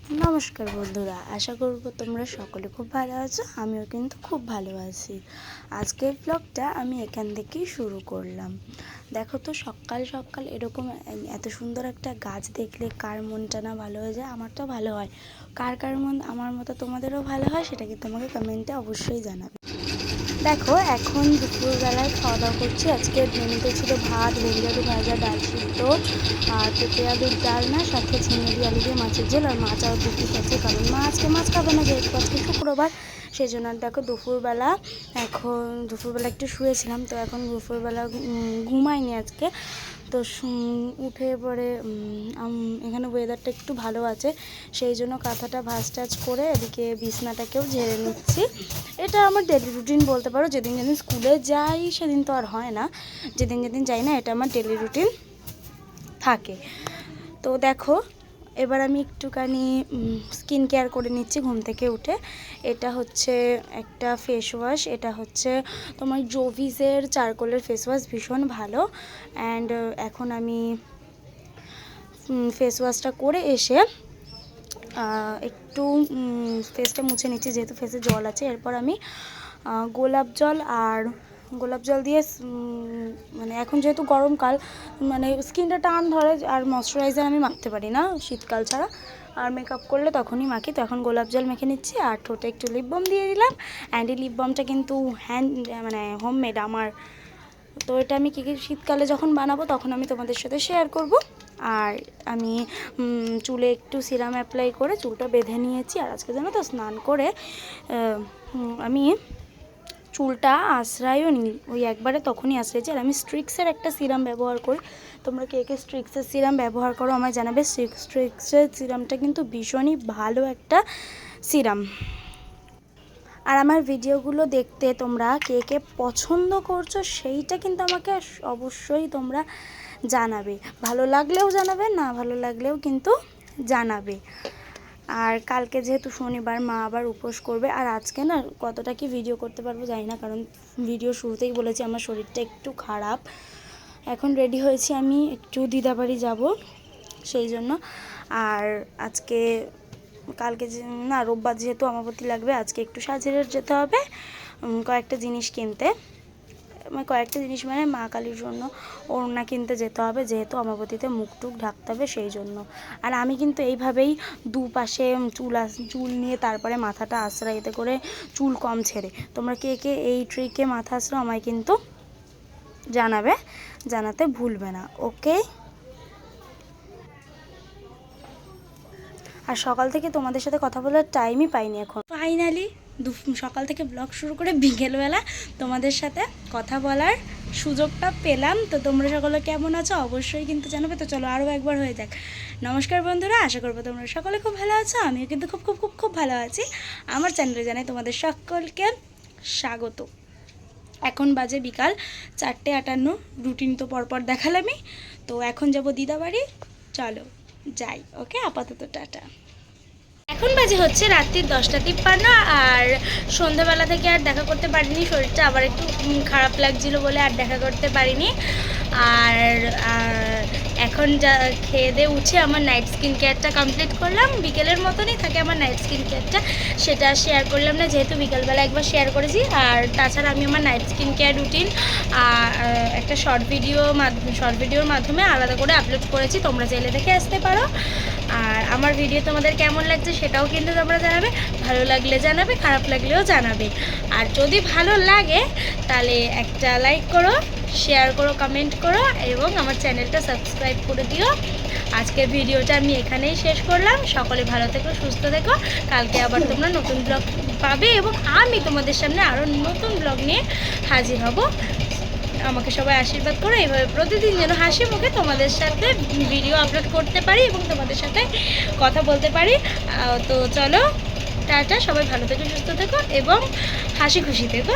নমস্কার বন্ধুরা, আশা করব তোমরা সকলে খুব ভালো আছো। আমিও কিন্তু খুব ভালো আছি। আজকের ব্লগটা আমি এখান থেকেই শুরু করলাম। দেখো তো, সকাল সকাল এরকম এত সুন্দর একটা গাছ দেখলে কার মনটা না ভালো হয়ে যায়। আমার তো ভালো হয়। কার কার মন আমার মতো তোমাদেরও ভালো হয় সেটা কিন্তু আমাকে কমেন্টে অবশ্যই জানাবে। দেখো, এখন দুপুরবেলায় খাওয়া দাওয়া করছি। আজকের মেনুতে ছিল ভাত, ভেন্ডি আলু ভাজা, ডাল সিদ্ধ, আর পেঁপে আলুর ডালনা, সাথে ঝিঙে আলু দিয়ে মাছের ঝোল, আর মাছ আর 2 পিস আছে, কারণ মা আজকে মাছ খাবে না, যেহেতু আজকে শুক্রবার সেই জন্য। আর দেখো, দুপুরবেলা একটু শুয়েছিলাম, তো এখন দুপুরবেলা ঘুমাইনি আজকে। তো উঠে পরে এখানে ওয়েদারটা একটু ভালো আছে, সেই জন্য কাঁথাটা ভাঁজ টাজ করে এদিকে বিছনাটাকেও ঝেড়ে নিচ্ছি। এটা আমার ডেলি রুটিন বলতে পারো। যেদিন যেদিন স্কুলে যাই সেদিন তো আর হয় না, যেদিন যেদিন যাই না এটা আমার ডেলি রুটিন থাকে। তো দেখো, এবার আমি একটুখানি স্কিন কেয়ার করে নিচ্ছি ঘুম থেকে উঠে। এটা হচ্ছে একটা ফেস ওয়াশ, এটা হচ্ছে তোমার জোভিসের চারকোলের ফেস ওয়াশ, ভীষণ ভালো। অ্যান্ড এখন আমি ফেস ওয়াশটা করে এসে একটু ফেসটা মুছে নিচ্ছি, যেহেতু ফেসে জল আছে। এরপর আমি গোলাপ জল দিয়ে মানে এখন যেহেতু গরমকাল, মানে স্কিনটা টান ধরে, আর ময়শ্চারাইজার আমি মাখতে পারি না শীতকাল ছাড়া, আর মেকআপ করলে তখনই মাখি। তো এখন গোলাপ জল মেখে নিচ্ছি, আর ঠোঁটে একটু লিপ বাম দিয়ে দিলাম। অ্যান্ড এই লিপ বামটা কিন্তু হোমমেড আমার। তো এটা আমি কী শীতকালে যখন বানাবো তখন আমি তোমাদের সাথে শেয়ার করব। আর আমি চুলে একটু সিরাম অ্যাপ্লাই করে চুলটা বেঁধে নিয়েছি। আর আজকে জানো তো, স্নান করে আমি চুলটা আশ্রয়ও নিই, ওই একবারে তখনই আশ্রয়েছি। আর আমি স্ট্রিক্সের একটা সিরাম ব্যবহার করি। তোমরা কে কে স্ট্রিক্সের সিরাম ব্যবহার করো আমায় জানাবে। স্ট্রিক্সের সিরামটা কিন্তু ভীষণই ভালো একটা সিরাম। আর আমার ভিডিওগুলো দেখতে তোমরা কে কে পছন্দ করছো সেইটা কিন্তু আমাকে অবশ্যই তোমরা জানাবে। ভালো লাগলেও জানাবে, না ভালো লাগলেও কিন্তু জানাবে। আর কালকে যেহেতু শনিবার, মা আবার উপোস করবে। আর আজকে না কতটা কি ভিডিও করতে পারবো জানি না, কারণ ভিডিও শুরুতেই বলেছি আমার শরীরটা একটু খারাপ। এখন রেডি হয়েছি, আমি একটু দিদাবাড়ি যাব সেই জন্য। আর কালকে না, রোববার যেহেতু অমাবতী লাগবে, আজকে একটু সাজের যেতে হবে কয়েকটা জিনিস কিনতে। কয়েকটা জিনিস মানে মা কালীর জন্য ওড়না কিনতে যেতে হবে, যেহেতু অমাবতীতে মুখ টুক ঢাকতে হবে সেই জন্য। আর আমি কিন্তু এইভাবেই দুপাশে চুল নিয়ে তারপরে মাথাটা আশ্রয়, এতে করে চুল কম ছেড়ে। তোমরা কে কে এই ট্রিকে মাথা আশ্রয় আমায় কিন্তু জানাতে ভুলবে না, ওকে? আর সকাল থেকে তোমাদের সাথে কথা বলার টাইমই পাইনি। এখন ফাইনালি সকাল থেকে ব্লগ শুরু করে বিকেলবেলা তোমাদের সাথে কথা বলার সুযোগটা পেলাম। তো তোমরা সকলে কেমন আছো অবশ্যই কিন্তু জানাবে। তো চলো আরও একবার হয়ে যাক। নমস্কার বন্ধুরা, আশা করবো তোমরা সকলে খুব ভালো আছো। আমিও কিন্তু খুব খুব খুব খুব ভালো আছি। আমার চ্যানেলে জানাই তোমাদের সকলকে স্বাগত। এখন বাজে বিকাল 4:58। রুটিন তো পরপর দেখালামই। তো এখন যাব দিদাবাড়ি, চলো যাই। ওকে, আপাতত টাটা। এখন বাজে হচ্ছে রাত্রি 10:53। আর সন্ধ্যাবেলা থেকে আর দেখা করতে পারিনি, শরীরটা আবার একটু খারাপ লাগছিল বলে আর দেখা করতে পারিনি। আর এখন খেয়ে দিয়ে উঠে আমার নাইট স্কিন কেয়ারটা কমপ্লিট করলাম। বিকেলের মতনই থাকে আমার নাইট স্কিন কেয়ারটা, সেটা শেয়ার করলাম না, যেহেতু বিকেলবেলা একবার শেয়ার করেছি। আর তাছাড়া আমি আমার নাইট স্কিন কেয়ার রুটিন একটা শর্ট ভিডিওর মাধ্যমে আলাদা করে আপলোড করেছি, তোমরা চাইলে দেখে আসতে পারো। আর আমার ভিডিও তোমাদের কেমন লাগছে সেটাও কিন্তু তোমরা জানাবে। ভালো লাগলে জানাবে, খারাপ লাগলেও জানাবে। আর যদি ভালো লাগে তাহলে একটা লাইক করো, শেয়ার করো, কমেন্ট করো, এবং আমার চ্যানেলটা সাবস্ক্রাইব করে দিও। আজকের ভিডিওটা আমি এখানেই শেষ করলাম। সকলে ভালো থেকো, সুস্থ থেকো। কালকে আবার তোমরা নতুন ব্লগ পাবে, এবং আমি তোমাদের সামনে আরও নতুন ব্লগ নিয়ে হাজির হব। আমাকে সবাই আশীর্বাদ করো, এইভাবে প্রতিদিন যেন হাসি মুখে তোমাদের সাথে ভিডিও আপলোড করতে পারি এবং তোমাদের সাথে কথা বলতে পারি। তো চলো টাটা, সবাই ভালো থেকো, সুস্থ থেকো এবং হাসি খুশি থেকো।